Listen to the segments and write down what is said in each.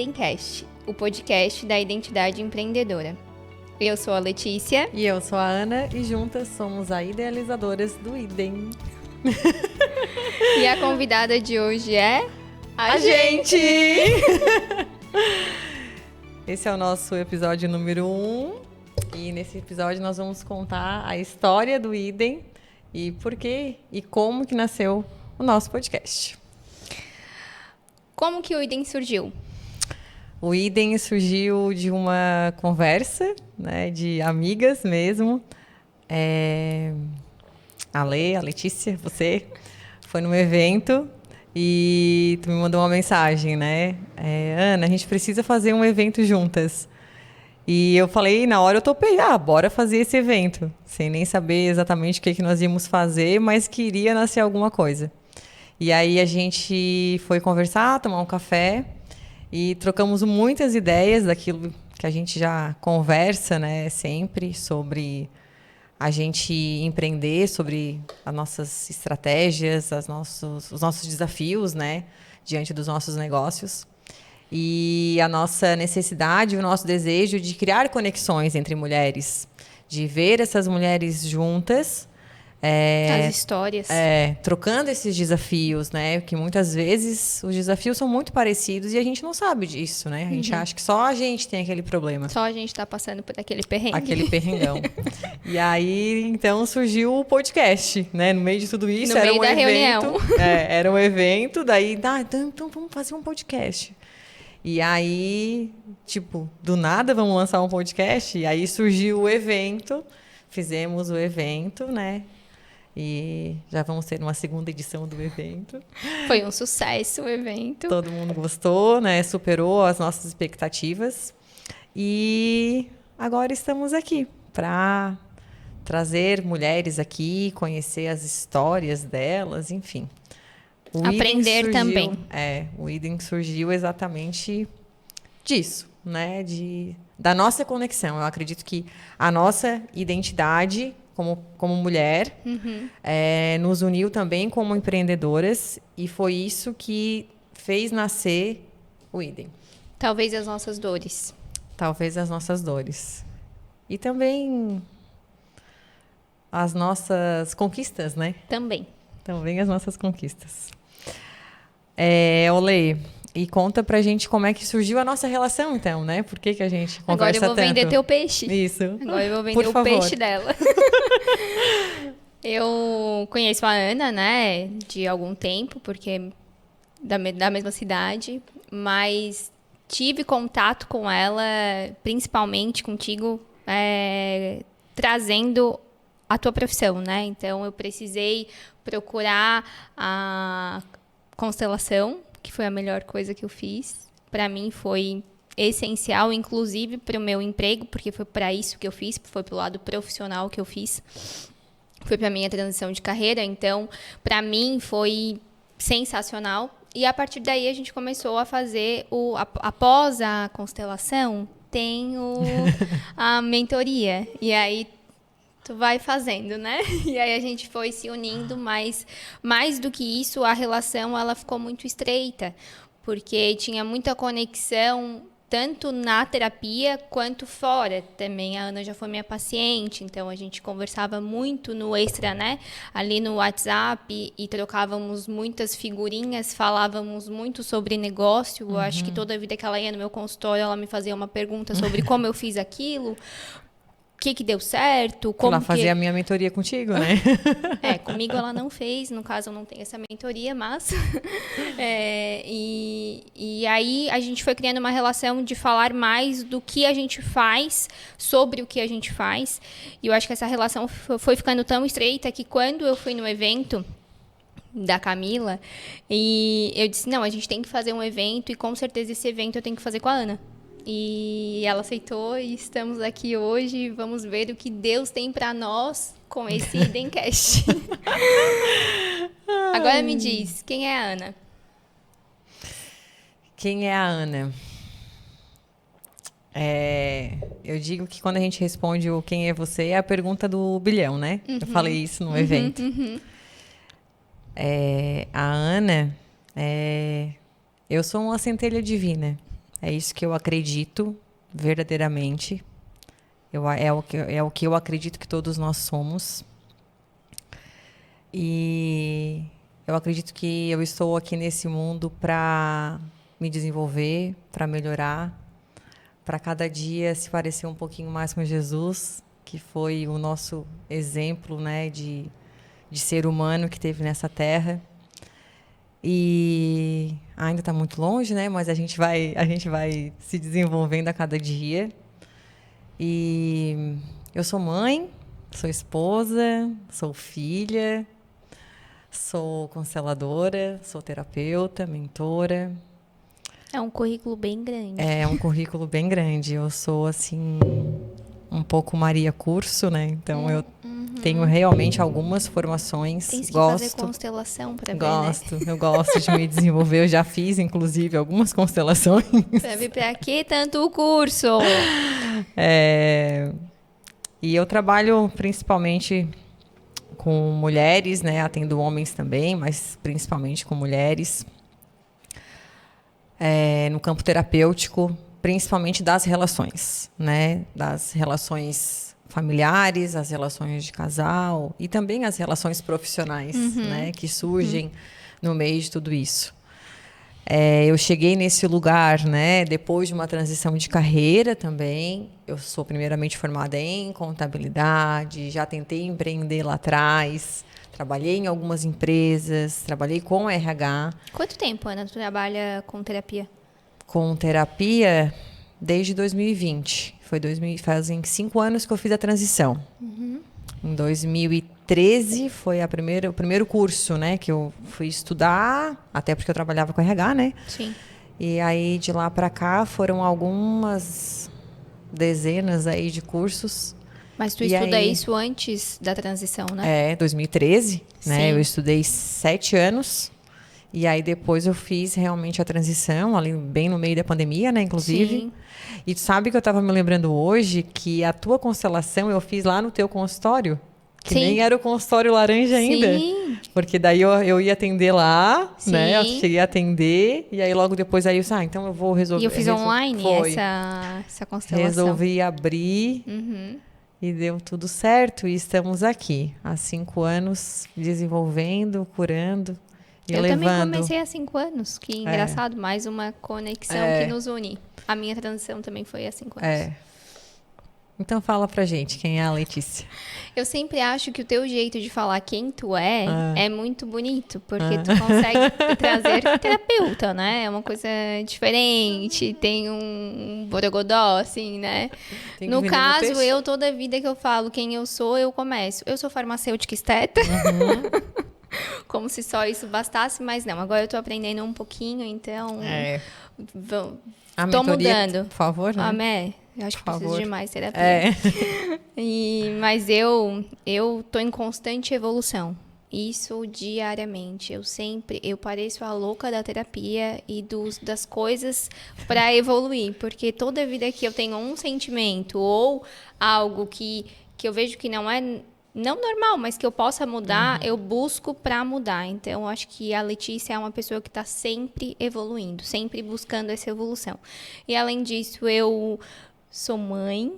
Idencast, o podcast da identidade empreendedora. Eu sou a Letícia. E eu sou a Ana, e juntas somos as idealizadoras do Idem. E a convidada de hoje é... A gente! Esse é o nosso episódio número 1. E nesse episódio nós vamos contar a história do Idem e por quê e como que nasceu o nosso podcast. Como que o Idem surgiu? O Idem surgiu de uma conversa, né, de amigas mesmo. A Letícia, você foi num evento e tu me mandou uma mensagem, né? Ana, a gente precisa fazer um evento juntas. E eu falei, na hora eu topei, bora fazer esse evento. Sem nem saber exatamente o que nós íamos fazer, mas queria nascer alguma coisa. E aí a gente foi conversar, tomar um café e trocamos muitas ideias daquilo que a gente já conversa, né, sempre, sobre a gente empreender, sobre as nossas estratégias, os nossos desafios, né, diante dos nossos negócios. E a nossa necessidade, o nosso desejo de criar conexões entre mulheres, de ver essas mulheres juntas, As histórias. trocando esses desafios, né? Porque muitas vezes os desafios são muito parecidos e a gente não sabe disso, né? A gente acha que só a gente tem aquele problema. Só a gente tá passando por aquele perrengue. Aquele perrengão. E aí, então, surgiu o podcast, né? No meio de tudo isso, No era meio um da evento. reunião. Era um evento, daí, então vamos fazer um podcast. E aí, tipo, do nada vamos lançar um podcast. E aí surgiu o evento, fizemos o evento, né? E já vamos ter uma segunda edição do evento. Foi um sucesso o evento. Todo mundo gostou, né? Superou as nossas expectativas. E agora estamos aqui para trazer mulheres aqui, conhecer as histórias delas, enfim. Aprender também. O Idem surgiu exatamente disso, né? Da nossa conexão. Eu acredito que a nossa identidade como mulher nos uniu também como empreendedoras e foi isso que fez nascer o Idem. Talvez as nossas dores. Talvez as nossas dores. E também as nossas conquistas, né? Também as nossas conquistas. Olê, e conta pra gente como é que surgiu a nossa relação, então, né? Por que a gente conversa tanto? Agora eu vou vender teu peixe. Isso. Agora eu vou vender o peixe dela. Eu conheço a Ana, né, de algum tempo, porque da mesma cidade, mas tive contato com ela, principalmente contigo, trazendo a tua profissão, né? Então, eu precisei procurar a constelação, que foi a melhor coisa que eu fiz. Para mim, foi essencial, inclusive para o meu emprego, porque foi para isso que eu fiz, foi para o lado profissional que eu fiz. Foi para minha transição de carreira. Então, para mim, foi sensacional. E a partir daí, a gente começou a fazer após a constelação, tem a mentoria. E aí, tu vai fazendo, né? E aí a gente foi se unindo, mas mais do que isso, a relação ela ficou muito estreita, porque tinha muita conexão, tanto na terapia quanto fora também. A Ana já foi minha paciente, então a gente conversava muito no extra, né? Ali no WhatsApp e trocávamos muitas figurinhas, falávamos muito sobre negócio. Eu acho que toda vida que ela ia no meu consultório, ela me fazia uma pergunta sobre como eu fiz aquilo. O que deu certo, como ela fazia a minha mentoria contigo, né? Comigo ela não fez, no caso eu não tenho essa mentoria, mas... E aí a gente foi criando uma relação de falar mais do que a gente faz, sobre o que a gente faz. E eu acho que essa relação foi ficando tão estreita que quando eu fui no evento da Camila, e eu disse, não, a gente tem que fazer um evento e com certeza esse evento eu tenho que fazer com a Ana. E ela aceitou e estamos aqui hoje. Vamos ver o que Deus tem para nós com esse Idencast. Agora me diz, quem é a Ana? Quem é a Ana? Eu digo que quando a gente responde o quem é você, é a pergunta do bilhão, né? Eu falei isso no evento. A Ana, eu sou uma centelha divina. É isso que eu acredito verdadeiramente. É o que eu acredito que todos nós somos. E eu acredito que eu estou aqui nesse mundo para me desenvolver, para melhorar, para cada dia se parecer um pouquinho mais com Jesus, que foi o nosso exemplo, né, de ser humano que teve nessa terra. E ainda está muito longe, né, mas a gente vai se desenvolvendo a cada dia. E eu sou mãe, sou esposa, sou filha, sou consteladora, sou terapeuta, mentora. É um currículo bem grande. É um currículo bem grande. Eu sou, assim, um pouco Maria Curso, né? Então, eu tenho realmente algumas formações. Tem que gosto, fazer constelação para ver, gosto, né? Eu gosto de me desenvolver. Eu já fiz, inclusive, algumas constelações. Para ver para que tanto o curso? E eu trabalho principalmente com mulheres, né? Atendo homens também, mas principalmente com mulheres. No campo terapêutico, principalmente das relações, né? Das relações familiares, as relações de casal e também as relações profissionais, né? Que surgem no meio de tudo isso. Eu cheguei nesse lugar, né? Depois de uma transição de carreira também. Eu sou primeiramente formada em contabilidade, já tentei empreender lá atrás. Trabalhei em algumas empresas, trabalhei com RH. Quanto tempo, Ana, tu trabalha com terapia? Com terapia desde 2020. Fazem 5 anos que eu fiz a transição. Em 2013 foi o primeiro curso, né, que eu fui estudar, até porque eu trabalhava com RH, né? Sim. E aí de lá para cá foram algumas dezenas aí de cursos. Mas tu E estuda aí, isso antes da transição, né? 2013, né? Sim. Eu estudei 7 anos. E aí depois eu fiz realmente a transição, ali bem no meio da pandemia, né, inclusive. Sim. E tu sabe que eu estava me lembrando hoje que a tua constelação eu fiz lá no teu consultório, que Sim. nem era o consultório laranja ainda. Sim. Porque daí eu ia atender lá, né? Eu Sim. cheguei a atender e aí logo depois aí eu disse, então eu vou resolver. E eu fiz online Foi. essa constelação. Resolvi abrir e deu tudo certo e estamos aqui há 5 anos desenvolvendo, curando. E eu levando. também comecei há 5 anos. Que engraçado, mais uma conexão que nos une. A minha transição também foi há 5 anos. Então fala pra gente, quem é a Letícia? Eu sempre acho que o teu jeito de falar quem tu é muito bonito, porque tu consegue trazer terapeuta, né? É uma coisa diferente, tem um borogodó, assim, né? No caso, eu toda vida que eu falo quem eu sou, eu começo. Eu sou farmacêutica esteta. Como se só isso bastasse, mas não. Agora eu tô aprendendo um pouquinho, então... Tô mudando. Por favor, né? Amém. Eu acho que preciso de mais terapia. Mas eu tô em constante evolução. Isso diariamente. Eu pareço a louca da terapia e das coisas para evoluir. Porque toda vida que eu tenho um sentimento ou algo que eu vejo que não é... Não normal, mas que eu possa mudar, eu busco para mudar. Então, eu acho que a Letícia é uma pessoa que está sempre evoluindo, sempre buscando essa evolução. E, além disso, eu sou mãe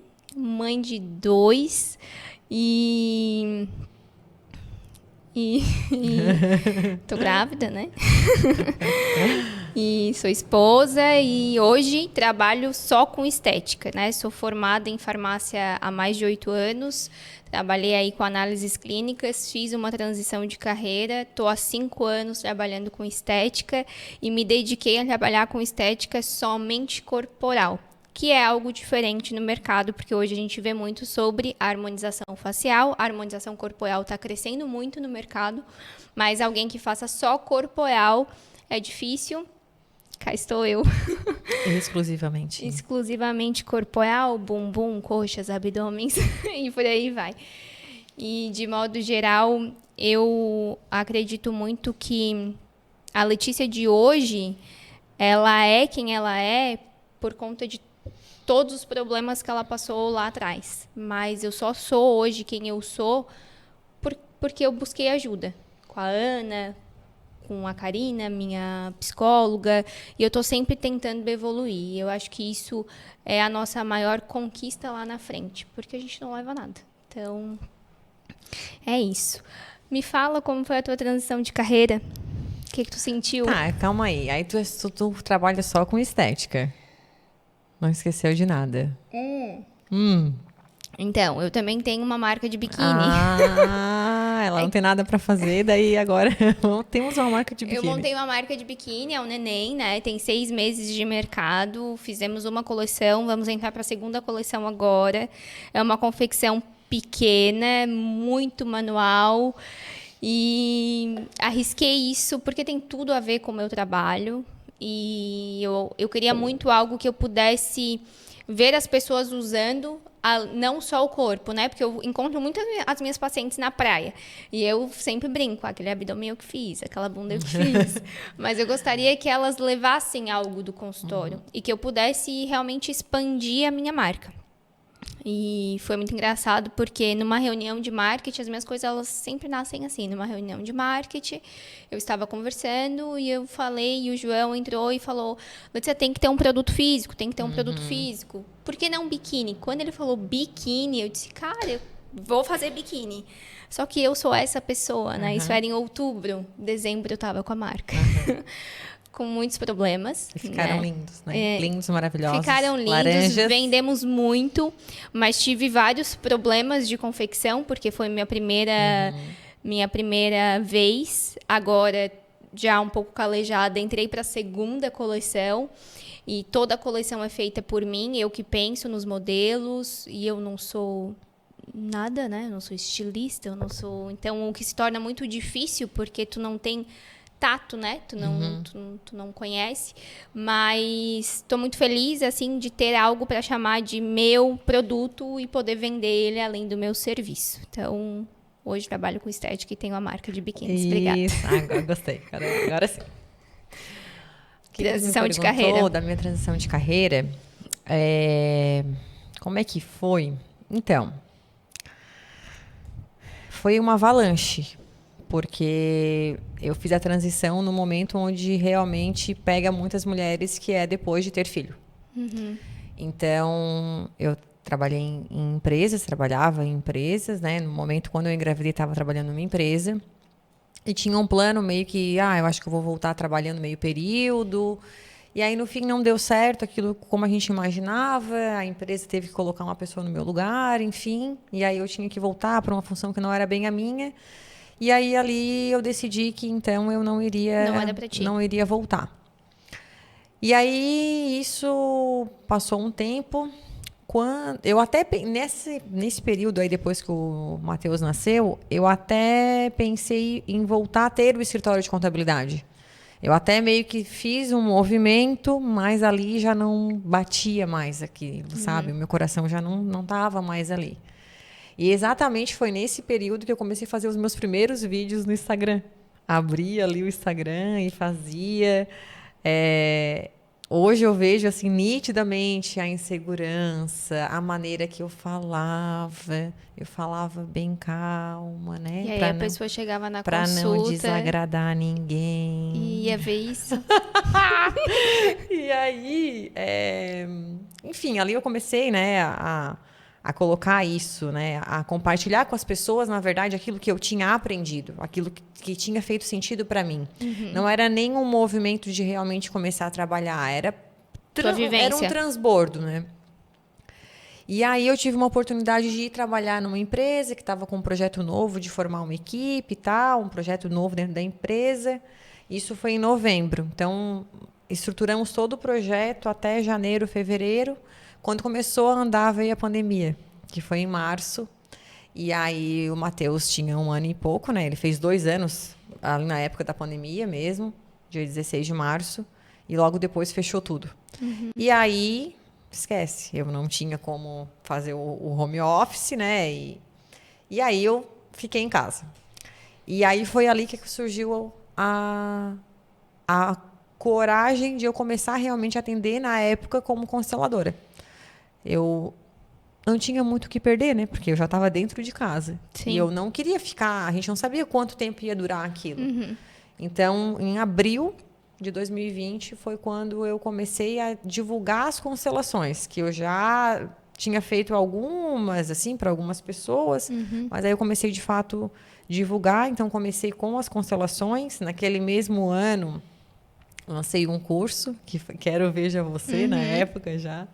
de 2 e tô grávida, né? E sou esposa e hoje trabalho só com estética, né? Sou formada em farmácia há mais de 8 anos. Trabalhei aí com análises clínicas, fiz uma transição de carreira, estou há 5 anos trabalhando com estética e me dediquei a trabalhar com estética somente corporal, que é algo diferente no mercado, porque hoje a gente vê muito sobre a harmonização facial, a harmonização corporal está crescendo muito no mercado, mas alguém que faça só corporal é difícil. Cá estou eu. Exclusivamente. Exclusivamente corporal, bumbum, coxas, abdômenes e por aí vai. E, de modo geral, eu acredito muito que a Letícia de hoje, ela é quem ela é por conta de todos os problemas que ela passou lá atrás. Mas eu só sou hoje quem eu sou porque eu busquei ajuda com a Ana, com a Karina, minha psicóloga, e eu tô sempre tentando evoluir. Eu acho que isso é a nossa maior conquista lá na frente, porque a gente não leva nada. Então, é isso. Me fala como foi a tua transição de carreira. O que tu sentiu? Tá, calma aí. Aí tu trabalha só com estética. Não esqueceu de nada. Então, eu também tenho uma marca de biquíni. Ela não tem nada pra fazer, daí agora temos uma marca de biquíni. Eu montei uma marca de biquíni, é o Neném, né? Tem 6 meses de mercado. Fizemos uma coleção, vamos entrar para a segunda coleção agora. É uma confecção pequena, muito manual. E arrisquei isso porque tem tudo a ver com o meu trabalho. E eu queria muito algo que eu pudesse ver as pessoas usando, não só o corpo, né? Porque eu encontro muitas as minhas pacientes na praia. E eu sempre brinco, aquele abdômen eu que fiz, aquela bunda eu que fiz. Mas eu gostaria que elas levassem algo do consultório e que eu pudesse realmente expandir a minha marca. E foi muito engraçado porque numa reunião de marketing, as minhas coisas elas sempre nascem assim. Numa reunião de marketing, eu estava conversando e eu falei, e o João entrou e falou: Letícia, tem que ter um produto físico, tem que ter um produto físico. Por que não biquíni? Quando ele falou biquíni, eu disse, cara, eu vou fazer biquíni. Só que eu sou essa pessoa, né? Isso era em outubro, dezembro eu estava com a marca. Com muitos problemas. E ficaram lindos, né? Lindos, maravilhosos. Ficaram lindos, laranjas. Vendemos muito, mas tive vários problemas de confecção, porque foi minha primeira vez. Agora, já um pouco calejada, entrei para a segunda coleção. E toda a coleção é feita por mim, eu que penso nos modelos, e eu não sou nada, né? Eu não sou estilista, eu não sou... Então, o que se torna muito difícil, porque tu não tem tato, né? Tu não conhece, mas estou muito feliz assim de ter algo para chamar de meu produto e poder vender ele além do meu serviço. Então, hoje trabalho com estética e tenho a marca de biquínis. Obrigada. Isso, agora gostei. Agora sim. Transição de carreira. Da minha transição de carreira, como é que foi? Então, foi uma avalanche. Porque eu fiz a transição no momento onde realmente pega muitas mulheres, que é depois de ter filho. Então, eu trabalhava em empresas, né? No momento, quando eu engravidei, estava trabalhando numa empresa. E tinha um plano meio que, eu acho que eu vou voltar trabalhando meio período. E aí, no fim, não deu certo aquilo como a gente imaginava. A empresa teve que colocar uma pessoa no meu lugar, enfim. E aí, eu tinha que voltar para uma função que não era bem a minha. E aí, ali, eu decidi que, então, eu não iria voltar. E aí, isso passou um tempo. Eu até, nesse período aí, depois que o Matheus nasceu, eu até pensei em voltar a ter o escritório de contabilidade. Eu até meio que fiz um movimento, mas ali já não batia mais aquilo, sabe? O meu coração já não estava mais ali. E exatamente foi nesse período que eu comecei a fazer os meus primeiros vídeos no Instagram. Abria ali o Instagram e fazia. Hoje eu vejo assim nitidamente a insegurança, a maneira que eu falava. Eu falava bem calma, né? E aí a pessoa chegava na consulta... Para não desagradar ninguém. E ia ver isso. E aí, enfim, ali eu comecei, né, a colocar isso, né, a compartilhar com as pessoas, na verdade, aquilo que eu tinha aprendido, aquilo que tinha feito sentido para mim. Não era nem um movimento de realmente começar a trabalhar, era um transbordo, né? E aí eu tive uma oportunidade de ir trabalhar numa empresa que estava com um projeto novo de formar uma equipe e tal, um projeto novo dentro da empresa. Isso foi em novembro. Então, estruturamos todo o projeto até janeiro, fevereiro. Quando começou a andar, veio a pandemia, que foi em março. E aí o Matheus tinha 1 ano e pouco, né? Ele fez 2 anos, ali na época da pandemia mesmo, dia 16 de março. E logo depois fechou tudo. E aí, esquece, eu não tinha como fazer o home office, né? E aí eu fiquei em casa. E aí foi ali que surgiu a coragem de eu começar realmente a atender na época como consteladora. Eu não tinha muito o que perder, né? Porque eu já estava dentro de casa. Sim. E eu não queria ficar... A gente não sabia quanto tempo ia durar aquilo. Então, em abril de 2020 foi quando eu comecei a divulgar as constelações, que eu já tinha feito algumas, assim, para algumas pessoas, mas aí eu comecei, de fato, divulgar. Então, comecei com as constelações. Naquele mesmo ano, lancei um curso, que foi Quero Veja Você, na época já.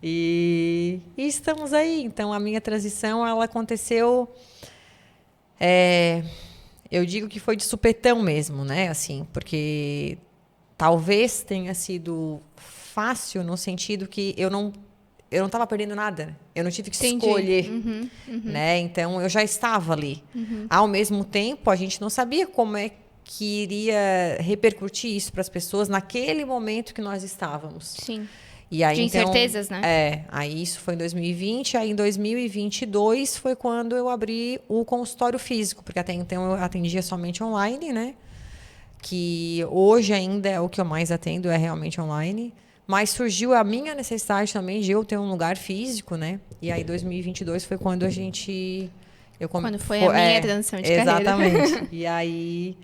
E estamos aí. Então, a minha transição, ela aconteceu... eu digo que foi de supetão mesmo, né? Assim, porque talvez tenha sido fácil no sentido que eu não estava perdendo nada. Eu não tive que escolher, né? Então, eu já estava ali. Ao mesmo tempo, a gente não sabia como é que iria repercutir isso para as pessoas naquele momento que nós estávamos. Sim. E aí, de incertezas, então, né? aí isso foi em 2020, aí em 2022 foi quando eu abri o consultório físico, porque até então eu atendia somente online, né? Que hoje ainda é o que eu mais atendo, é realmente online. Mas surgiu a minha necessidade também de eu ter um lugar físico, né? E aí 2022 foi quando a gente... Quando foi a minha transição de carreira. Exatamente. E aí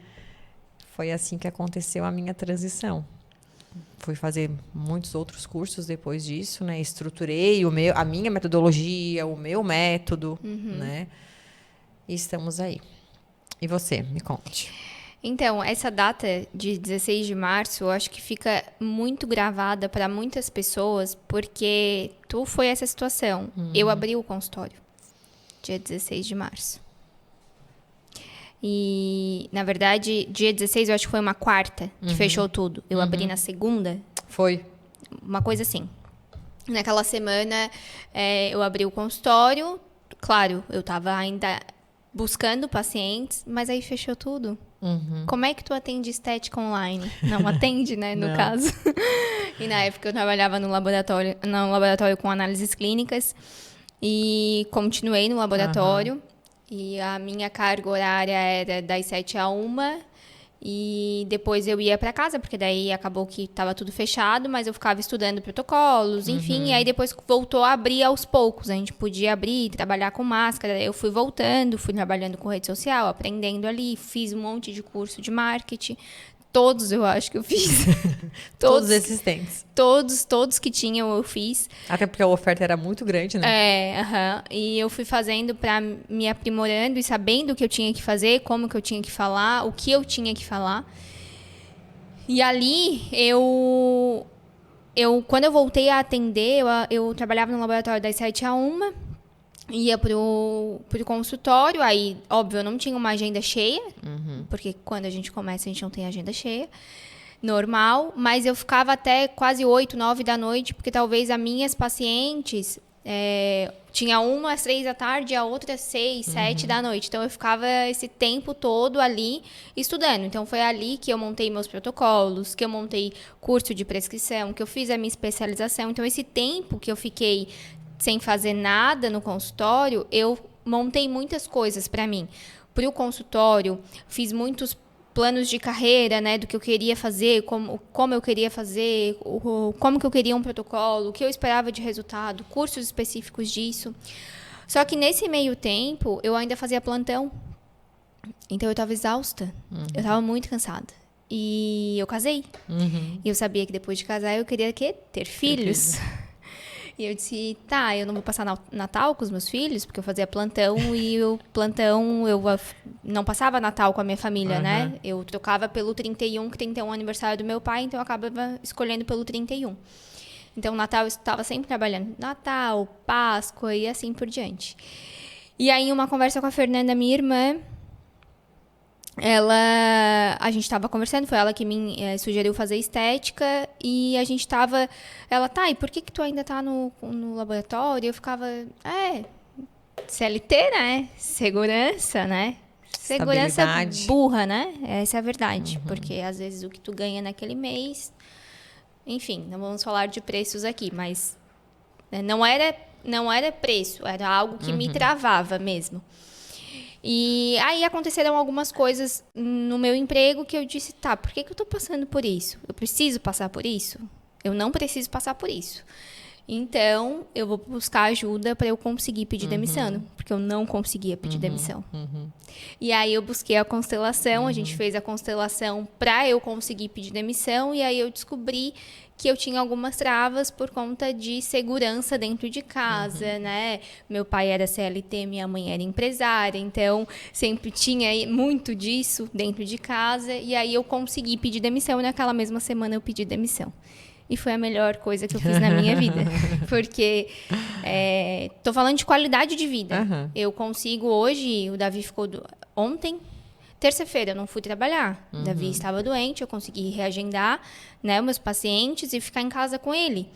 foi assim que aconteceu a minha transição. Fui fazer muitos outros cursos depois disso, né? Estruturei a minha metodologia, o meu método, né? E estamos aí. E você, me conte. Então, essa data de 16 de março, eu acho que fica muito gravada para muitas pessoas, porque tu foi essa situação. Eu abri o consultório, dia 16 de março. E, na verdade, dia 16 eu acho que foi uma quarta que fechou tudo. Eu abri na segunda. Foi. Uma coisa assim. Naquela semana, eu abri o consultório. Claro, eu estava ainda buscando pacientes, mas aí fechou tudo. Como é que tu atende estética online? Não atende, né, no caso. E na época eu trabalhava no laboratório com análises clínicas e continuei no laboratório. E a minha carga horária era das 7 a 1 e depois eu ia para casa, porque daí acabou que estava tudo fechado, mas eu ficava estudando protocolos, enfim, e aí depois voltou a abrir aos poucos, a gente podia abrir, trabalhar com máscara, eu fui voltando, fui trabalhando com rede social, aprendendo ali, fiz um monte de curso de marketing, todos eu acho que eu fiz. Todos existentes. Todos que tinham eu fiz. Até porque a oferta era muito grande, né? E eu fui fazendo para me aprimorando e sabendo o que eu tinha que fazer, como que eu tinha que falar, o que eu tinha que falar. E ali, quando eu voltei a atender, eu trabalhava no laboratório das 7 a 1, ia pro consultório, aí, óbvio, eu não tinha uma agenda cheia, porque quando a gente começa, a gente não tem agenda cheia, normal, mas eu ficava até quase 8, 9 da noite, porque talvez as minhas pacientes, tinha uma às 3 da tarde, a outra às 6, 7 da noite, então eu ficava esse tempo todo ali estudando, então foi ali que eu montei meus protocolos, que eu montei curso de prescrição, que eu fiz a minha especialização, então esse tempo que eu fiquei sem fazer nada no consultório, eu montei muitas coisas para mim. Para o consultório, fiz muitos planos de carreira, né, do que eu queria fazer, como eu queria fazer, como que eu queria um protocolo, o que eu esperava de resultado, cursos específicos disso. Só que nesse meio tempo, eu ainda fazia plantão. Então eu estava exausta. Eu estava muito cansada. E eu casei. E eu sabia que depois de casar eu queria ter filhos. E eu disse, eu não vou passar Natal com os meus filhos, porque eu fazia plantão e o plantão, eu não passava Natal com a minha família, né? Eu trocava pelo 31, que 31 é o aniversário do meu pai, então eu acabava escolhendo pelo 31. Então, Natal eu estava sempre trabalhando. Natal, Páscoa e assim por diante. E aí, uma conversa com a Fernanda, minha irmã, a gente estava conversando, foi ela que me sugeriu fazer estética e a gente estava, e por que tu ainda tá no laboratório? Eu ficava, CLT, né? Segurança, né? Segurança burra, né? Essa é a verdade, porque às vezes o que tu ganha naquele mês, enfim, não vamos falar de preços aqui, mas não era preço, era algo que me travava mesmo. E aí aconteceram algumas coisas no meu emprego que eu disse, por que eu tô passando por isso? Eu preciso passar por isso? Eu não preciso passar por isso. Então, eu vou buscar ajuda para eu conseguir pedir demissão, porque eu não conseguia pedir demissão. E aí eu busquei a constelação, a gente fez a constelação para eu conseguir pedir demissão, e aí eu descobri que eu tinha algumas travas por conta de segurança dentro de casa, né? Meu pai era CLT, minha mãe era empresária, então sempre tinha muito disso dentro de casa, e aí eu consegui pedir demissão, e naquela mesma semana eu pedi demissão. E foi a melhor coisa que eu fiz na minha vida. Porque tô falando de qualidade de vida. Eu consigo hoje, o Davi ficou ontem, terça-feira eu não fui trabalhar. O Davi estava doente, eu consegui reagendar, né, meus pacientes e ficar em casa com ele.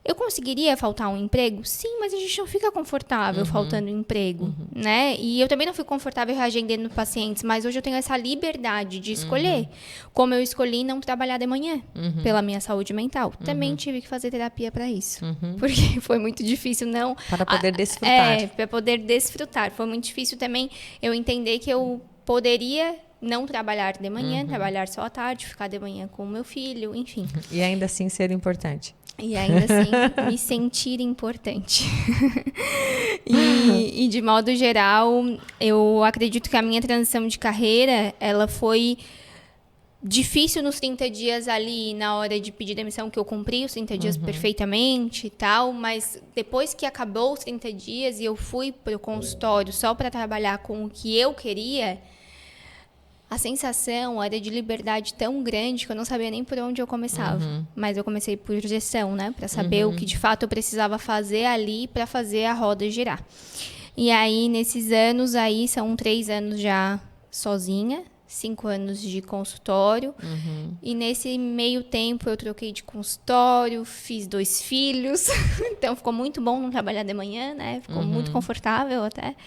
Eu conseguiria faltar um emprego? Sim, mas a gente não fica confortável faltando um emprego, né? E eu também não fico confortável reagendando pacientes, mas hoje eu tenho essa liberdade de escolher. Como eu escolhi não trabalhar de manhã, pela minha saúde mental. Também tive que fazer terapia para isso, porque foi muito difícil não... Para poder desfrutar. Para poder desfrutar. Foi muito difícil também eu entender que eu poderia não trabalhar de manhã, trabalhar só à tarde, ficar de manhã com o meu filho, enfim. E ainda assim ser importante. E ainda assim, me sentir importante. E de modo geral, eu acredito que a minha transição de carreira, ela foi difícil nos 30 dias ali, na hora de pedir demissão, que eu cumpri os 30 dias perfeitamente e tal, mas depois que acabou os 30 dias e eu fui para o consultório só para trabalhar com o que eu queria... A sensação era de liberdade tão grande que eu não sabia nem por onde eu começava. Mas eu comecei por gestão, né? Para saber o que de fato eu precisava fazer ali para fazer a roda girar. E aí, nesses anos aí, são 3 anos já sozinha, 5 anos de consultório. E nesse meio tempo eu troquei de consultório, fiz 2 filhos. Então ficou muito bom não trabalhar de manhã, né? Ficou muito confortável até.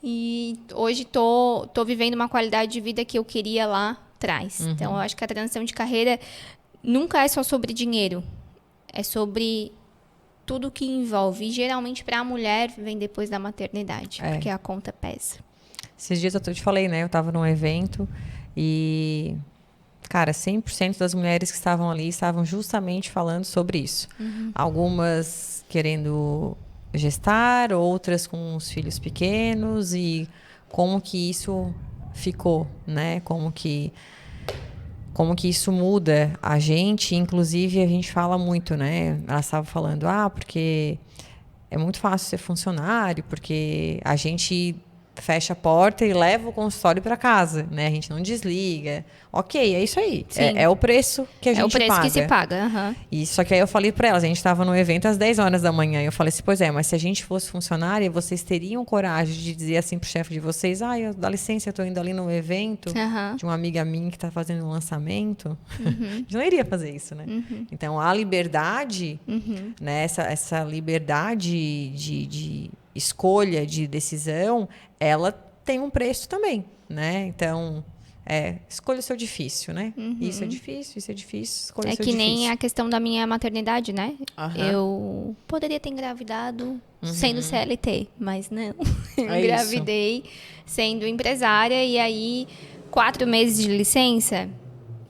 E hoje tô vivendo uma qualidade de vida que eu queria lá atrás. Então, eu acho que a transição de carreira nunca é só sobre dinheiro. É sobre tudo que envolve. E, geralmente, para a mulher, vem depois da maternidade. Porque a conta pesa. Esses dias eu te falei, né? Eu estava num evento e... Cara, 100% das mulheres que estavam ali estavam justamente falando sobre isso. Algumas querendo... gestar, outras com os filhos pequenos e como que isso ficou, né? Como que isso muda a gente, inclusive a gente fala muito, né? Ela estava falando, porque é muito fácil ser funcionário, porque a gente fecha a porta e leva o consultório para casa, né? A gente não desliga. Ok, é isso aí. É o preço que a gente paga. É o preço que se paga. E só que aí eu falei para elas, a gente estava no evento às 10 horas da manhã, e eu falei assim, pois é, mas se a gente fosse funcionária, vocês teriam coragem de dizer assim pro chefe de vocês, dá licença, eu tô indo ali no evento de uma amiga minha que tá fazendo um lançamento? A gente não iria fazer isso, né? Então, a liberdade, né, essa liberdade de escolha, de decisão, ela tem um preço também, né? Então, escolha o seu difícil, né? Isso é difícil, escolha o seu difícil. É que nem a questão da minha maternidade, né? Eu poderia ter engravidado sendo CLT, mas não. Eu engravidei sendo empresária e aí 4 meses de licença...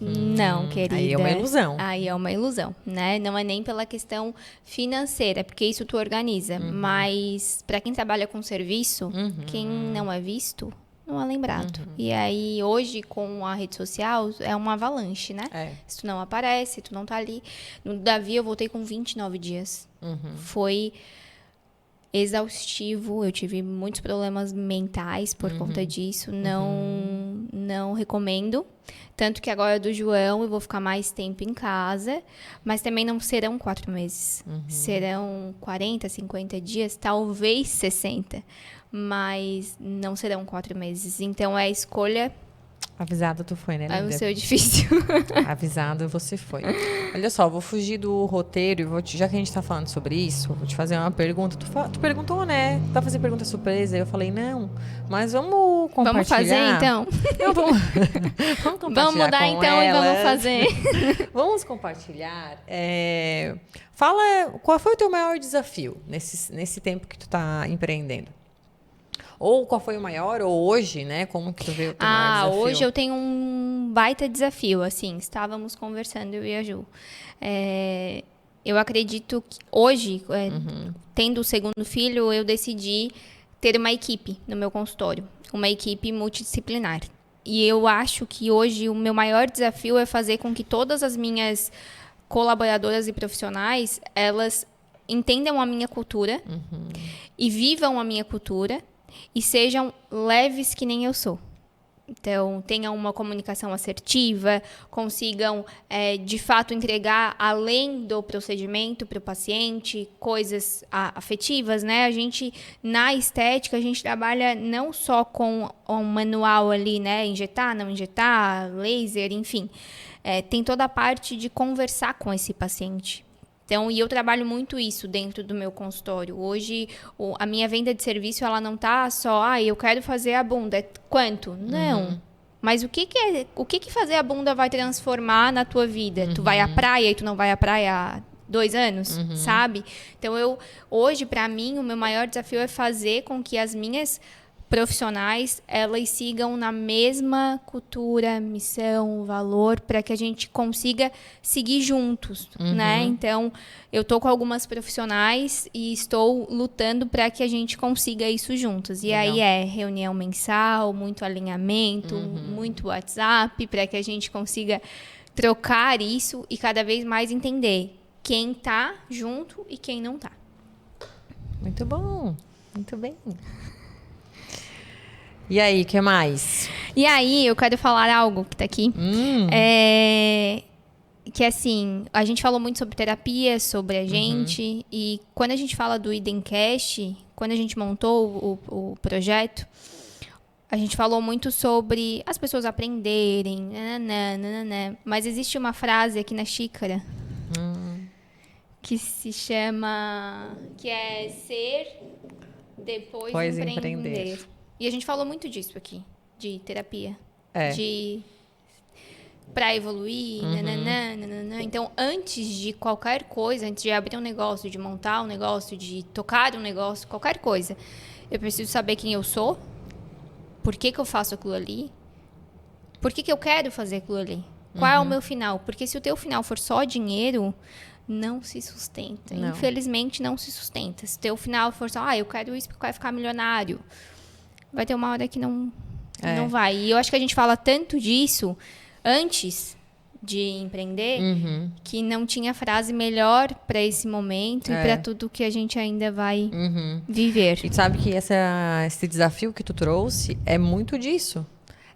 Não, querida. Aí é uma ilusão. Aí é uma ilusão, né? Não é nem pela questão financeira, porque isso tu organiza. Mas para quem trabalha com serviço, quem não é visto, não é lembrado. E aí, hoje, com a rede social, é uma avalanche, né? Se tu não aparece, tu não tá ali. No Davi, eu voltei com 29 dias. Foi exaustivo, eu tive muitos problemas mentais por conta disso, não recomendo, tanto que agora do João eu vou ficar mais tempo em casa, mas também não serão 4 meses, serão 40, 50 dias, talvez 60, mas não serão 4 meses, então é a escolha. Avisado tu foi, né, Linda? É o seu difícil. Avisado você foi. Olha só, vou fugir do roteiro e já que a gente tá falando sobre isso, vou te fazer uma pergunta. Tu perguntou, né? Vai fazer pergunta surpresa? Eu falei, não. Mas vamos compartilhar. Vamos fazer, então? Não, vamos compartilhar. Vamos mudar, então, e vamos fazer. Vamos compartilhar. Fala, qual foi o teu maior desafio nesse tempo que tu tá empreendendo? Ou qual foi o maior, ou hoje, né? Como que tu vê o teu maior desafio? Hoje eu tenho um baita desafio, assim. Estávamos conversando, eu e a Ju. eu acredito que hoje, tendo o segundo filho, eu decidi ter uma equipe no meu consultório, uma equipe multidisciplinar. E eu acho que hoje o meu maior desafio é fazer com que todas as minhas colaboradoras e profissionais, elas entendam a minha cultura e vivam a minha cultura e sejam leves que nem eu sou. Então, tenham uma comunicação assertiva, consigam, de fato, entregar, além do procedimento para o paciente, coisas afetivas, né? A gente, na estética, a gente trabalha não só com um manual ali, né? Injetar, não injetar, laser, enfim. Tem toda a parte de conversar com esse paciente. Então, e eu trabalho muito isso dentro do meu consultório. Hoje, a minha venda de serviço, ela não tá só, eu quero fazer a bunda. Quanto? Não. Mas o que fazer a bunda vai transformar na tua vida? Tu vai à praia e tu não vai à praia há 2 anos, sabe? Então, hoje, para mim, o meu maior desafio é fazer com que as minhas profissionais, elas sigam na mesma cultura, missão, valor, para que a gente consiga seguir juntos, né? Então, eu tô com algumas profissionais e estou lutando para que a gente consiga isso juntos. E Legal. aí é reunião mensal, muito alinhamento, muito WhatsApp, para que a gente consiga trocar isso e cada vez mais entender quem tá junto e quem não tá. Muito bom. Muito bem. E aí, o que mais? E aí, eu quero falar algo que tá aqui. Que assim, a gente falou muito sobre terapia, sobre a gente. E quando a gente fala do Idemcast, quando a gente montou o projeto, a gente falou muito sobre as pessoas aprenderem, nananã. Mas existe uma frase aqui na xícara que se chama... que é ser, depois empreender. E a gente falou muito disso aqui, de terapia. Pra evoluir, nananã. Então, antes de qualquer coisa, antes de abrir um negócio, de montar um negócio, de tocar um negócio, qualquer coisa, eu preciso saber quem eu sou, por que eu faço aquilo ali, por que eu quero fazer aquilo ali, qual é o meu final. Porque se o teu final for só dinheiro, não se sustenta. Não. Infelizmente, não se sustenta. Se o teu final for só, eu quero isso porque eu quero ficar milionário, vai ter uma hora que não vai. E eu acho que a gente fala tanto disso antes de empreender, que não tinha frase melhor para esse momento e para tudo que a gente ainda vai viver. E sabe que esse desafio que tu trouxe é muito disso.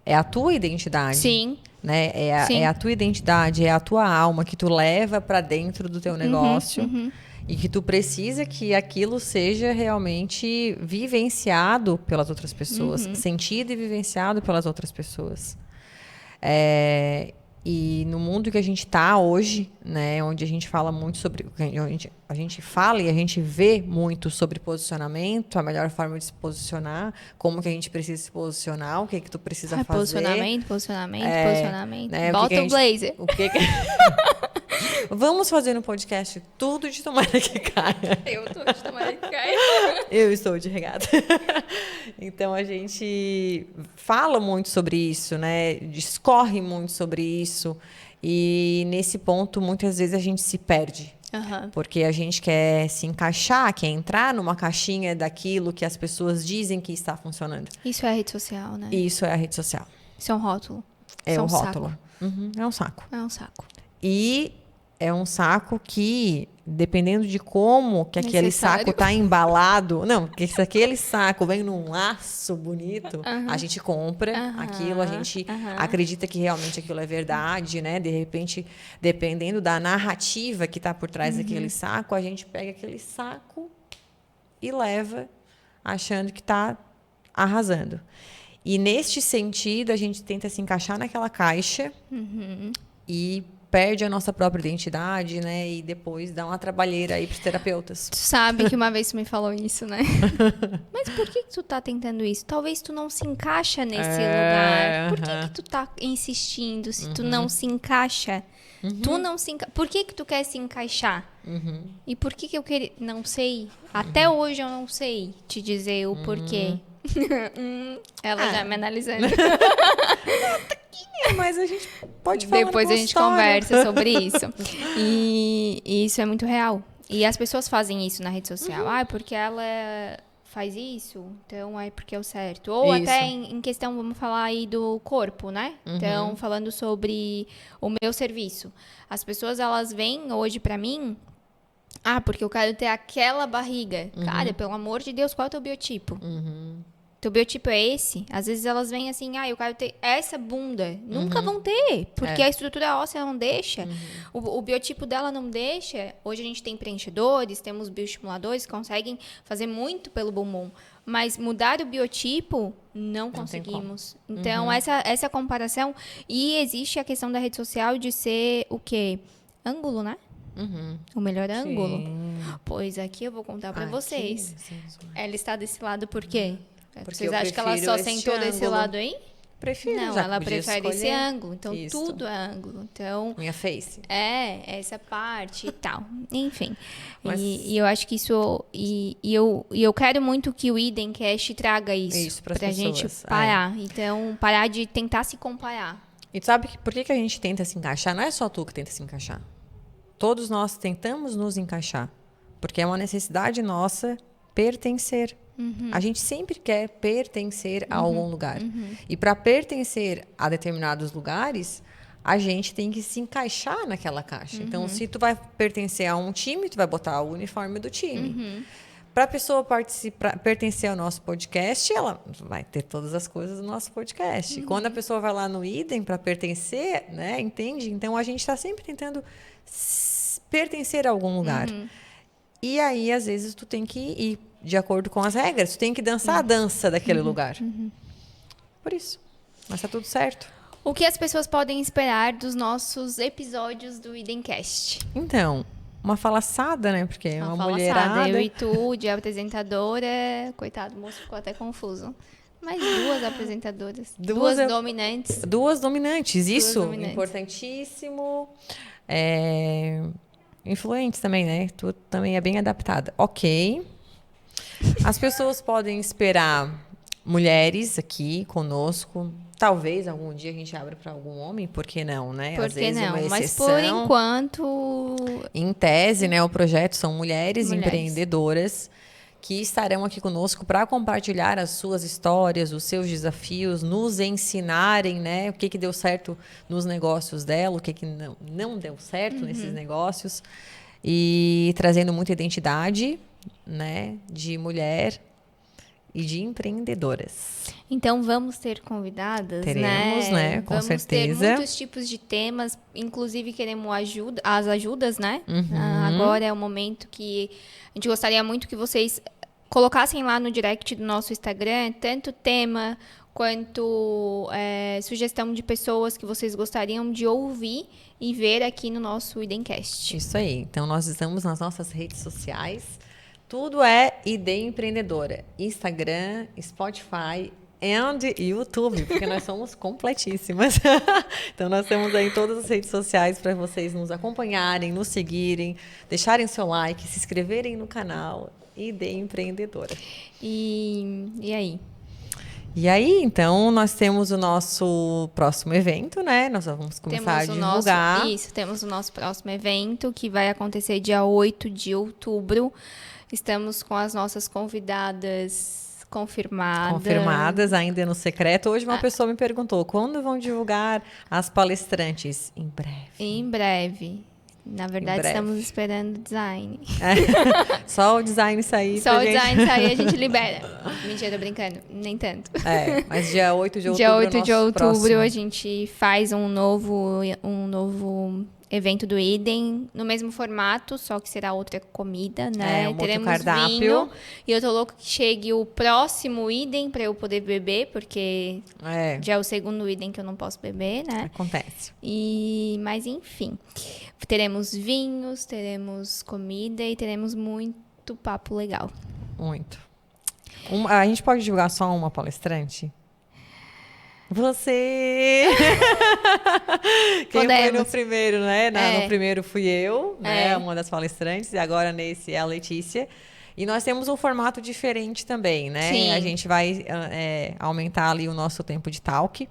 É a tua identidade. Sim. Né? É a tua identidade, é a tua alma que tu leva para dentro do teu negócio. E que tu precisa que aquilo seja realmente vivenciado pelas outras pessoas. Sentido e vivenciado pelas outras pessoas. E no mundo que a gente está hoje, né, onde a gente fala muito sobre... A gente fala e a gente vê muito sobre posicionamento, a melhor forma de se posicionar, como que a gente precisa se posicionar, o que tu precisa fazer. Posicionamento. Né, Bota o blazer. Vamos fazer um podcast tudo de tomara que caia. Eu tô de tomara que caia. Eu estou de regata. Então, a gente fala muito sobre isso, né? Discorre muito sobre isso. E, nesse ponto, muitas vezes a gente se perde. Porque a gente quer se encaixar, quer entrar numa caixinha daquilo que as pessoas dizem que está funcionando. Isso é a rede social, né? Isso é a rede social. Isso é um rótulo. É um rótulo. É um saco. É um saco. E é um saco que, dependendo de como que aquele saco tá embalado... Não, porque se aquele saco vem num laço bonito, a gente compra aquilo, a gente acredita que realmente aquilo é verdade, né? De repente, dependendo da narrativa que tá por trás daquele saco, a gente pega aquele saco e leva achando que tá arrasando. E, neste sentido, a gente tenta se encaixar naquela caixa e perde a nossa própria identidade, né? E depois dá uma trabalheira aí pros terapeutas. Tu sabe que uma vez tu me falou isso, né? Mas por que tu tá tentando isso? Talvez tu não se encaixa nesse lugar. Por que tu tá insistindo se tu não se encaixa? Tu não se Por que tu quer se encaixar? E por que eu queria... Não sei. Até hoje eu não sei te dizer o porquê. Ela já me analisando. Mas a gente pode falar Depois no a gente consultório. conversa sobre isso. E isso é muito real. E as pessoas fazem isso na rede social. Ah, porque ela faz isso, então é porque é o certo. Ou Isso. até em questão, vamos falar aí do corpo, né? Então, falando sobre o meu serviço. As pessoas, elas vêm hoje pra mim... Ah, porque eu quero ter aquela barriga. Cara, pelo amor de Deus, qual é o teu biotipo? Teu biotipo é esse? Às vezes elas vêm assim, eu quero ter essa bunda. Nunca vão ter, porque a estrutura óssea não deixa. O biotipo dela não deixa. Hoje a gente tem preenchedores, temos bioestimuladores que conseguem fazer muito pelo bumbum. Mas mudar o biotipo, não conseguimos. Então, essa comparação... E existe a questão da rede social de ser o quê? Ângulo, né? O melhor ângulo. Pois aqui eu vou contar pra vocês. Ela está desse lado por quê? Porque Vocês eu acham que ela prefiro só este sentou desse ângulo. lado aí? Prefiro, Não, já ela podia prefere esse escolher. ângulo. Então, Isso. tudo é ângulo. Então, Minha face. essa parte e tal. Enfim. Mas- E eu acho que isso... E eu quero muito que o Idemcast traga isso. Isso, pras pra gente pessoas. parar. Então, parar de tentar se comparar. E tu sabe por que a gente tenta se encaixar? Não é só tu que tenta se encaixar. Todos nós tentamos nos encaixar. Porque é uma necessidade nossa pertencer. A gente sempre quer pertencer a algum lugar. E para pertencer a determinados lugares, a gente tem que se encaixar naquela caixa. Então, se tu vai pertencer a um time, tu vai botar o uniforme do time. Para a pessoa pertencer ao nosso podcast, ela vai ter todas as coisas do nosso podcast. Quando a pessoa vai lá no Idem para pertencer, né, entende? Então, a gente está sempre tentando pertencer a algum lugar. E aí, às vezes, tu tem que ir de acordo com as regras. Tu tem que dançar a dança daquele lugar. Por isso. Mas tá tudo certo. O que as pessoas podem esperar dos nossos episódios do Idemcast? Então, uma falaçada, né? Porque é uma Falaçada. mulherada. Eu e tu, de apresentadora. Coitado, o moço ficou até confuso. Mas duas apresentadoras. Duas dominantes. Duas dominantes. Isso, dominantes. importantíssimo. Influentes também, né? Tu também é bem adaptada. Ok. As pessoas podem esperar mulheres aqui conosco. Talvez algum dia a gente abra para algum homem, por que não, né? Por Às que vezes não? uma Mas exceção. por enquanto... Em tese, né, o projeto são mulheres Mulheres. empreendedoras que estarão aqui conosco para compartilhar as suas histórias, os seus desafios, nos ensinarem, né, o que deu certo nos negócios dela, o que não deu certo nesses negócios, e trazendo muita identidade, né, de mulher e de empreendedoras. Então, vamos ter convidadas, Teremos, né? Com vamos certeza. ter muitos tipos de temas. Inclusive, queremos as ajudas, né? Agora é o momento que a gente gostaria muito que vocês colocassem lá no direct do nosso Instagram tanto tema quanto sugestão de pessoas que vocês gostariam de ouvir e ver aqui no nosso Idemcast. Isso aí. Então, nós estamos nas nossas redes sociais. Tudo é ID Empreendedora. Instagram, Spotify e YouTube, porque nós somos completíssimas. Então, nós temos aí todas as redes sociais para vocês nos acompanharem, nos seguirem, deixarem seu like, se inscreverem no canal ID Empreendedora. E aí? E aí, então, nós temos o nosso próximo evento, né? Nós vamos começar a divulgar. Temos o nosso próximo evento, que vai acontecer dia 8 de outubro. Estamos com as nossas convidadas confirmadas, ainda no secreto. Hoje uma pessoa me perguntou, quando vão divulgar as palestrantes? Em breve. Em breve. Na verdade, breve. estamos esperando o design. Só o design sair. Só o design sair, a gente libera. Mentira, tô brincando. Nem tanto. Mas dia 8 de outubro. Dia 8 de outubro próximo. a gente faz um novo evento do Idem, no mesmo formato, só que será outra comida, né? Outro Teremos cardápio. vinho. E eu tô louco que chegue o próximo Idem para eu poder beber, porque já é o segundo Idem que eu não posso beber, né? Acontece. Mas enfim, teremos vinhos, teremos comida e teremos muito papo legal. Muito. A gente pode divulgar só uma palestrante? Você! Quem foi no primeiro, né? No primeiro fui eu, né? Uma das palestrantes. E agora nesse é a Letícia. E nós temos um formato diferente também, né? Sim. A gente vai aumentar ali o nosso tempo de talk.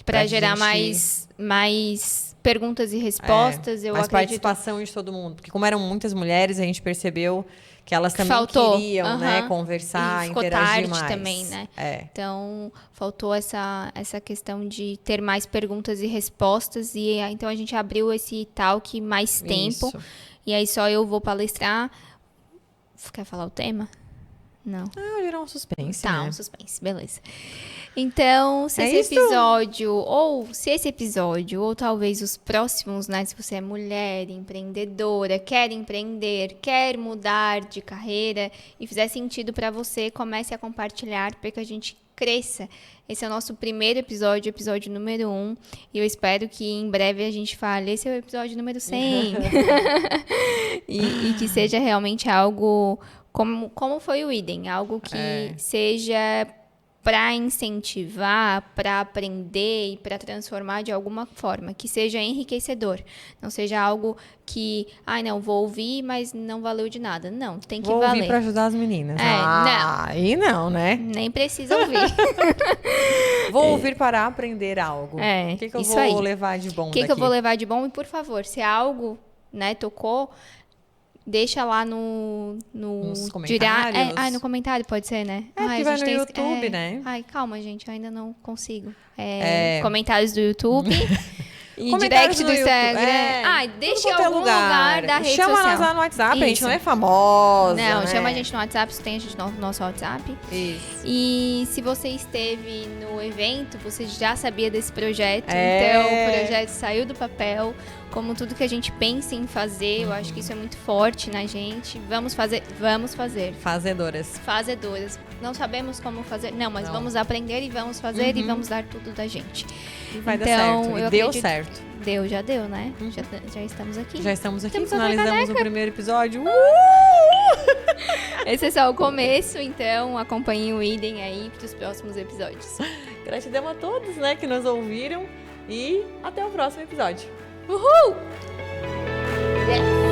Para gerar mais perguntas e respostas, eu mais acredito. Participação de todo mundo. Porque como eram muitas mulheres, a gente percebeu que elas também queriam, né, conversar, ficou interagir tarde mais. também, né? Então, faltou essa questão de ter mais perguntas e respostas. E então, a gente abriu esse talk mais tempo. Isso. E aí, só eu vou palestrar. Quer falar o tema? Não. Gerar um suspense, Tá, né? um suspense, beleza. Então, se esse episódio, ou talvez os próximos, né? Se você é mulher, empreendedora, quer empreender, quer mudar de carreira e fizer sentido pra você, comece a compartilhar para que a gente cresça. Esse é o nosso primeiro episódio, episódio número 1. E eu espero que em breve a gente fale, esse é o episódio número 100. e que seja realmente algo como foi o Idem, algo que seja para incentivar, para aprender e para transformar de alguma forma, que seja enriquecedor. Não seja algo que, não, vou ouvir, mas não valeu de nada. Não, tem que valer. Vou ouvir para ajudar as meninas. Não. Aí não, né? Nem precisa ouvir. Vou ouvir para aprender algo. O que eu vou levar de bom daqui? O que eu vou levar de bom? E, por favor, se algo, né, tocou, deixa lá nos comentários. No comentário pode ser, né? Porque vai no YouTube, né? Calma, gente, eu ainda não consigo. Comentários do YouTube. E comentários direct do Instagram. Deixa em algum lugar da rede social. Chama nós lá no WhatsApp, a gente não é famosa. Não, né? Chama a gente no WhatsApp, se tem a gente no nosso WhatsApp. Isso. E se você esteve no evento, você já sabia desse projeto. Então, o projeto saiu do papel. Como tudo que a gente pensa em fazer, eu acho que isso é muito forte na gente. Vamos fazer. Fazedoras. Não sabemos como fazer. Não, mas vamos aprender e vamos fazer e vamos dar tudo da gente. E vai dar certo. E deu certo. Já deu, né? Já estamos aqui. Finalizamos o primeiro episódio. Esse é só o começo, então acompanhem o Idem aí para os próximos episódios. Gratidão a todos, né, que nos ouviram. E até o próximo episódio. Uhul! Yes!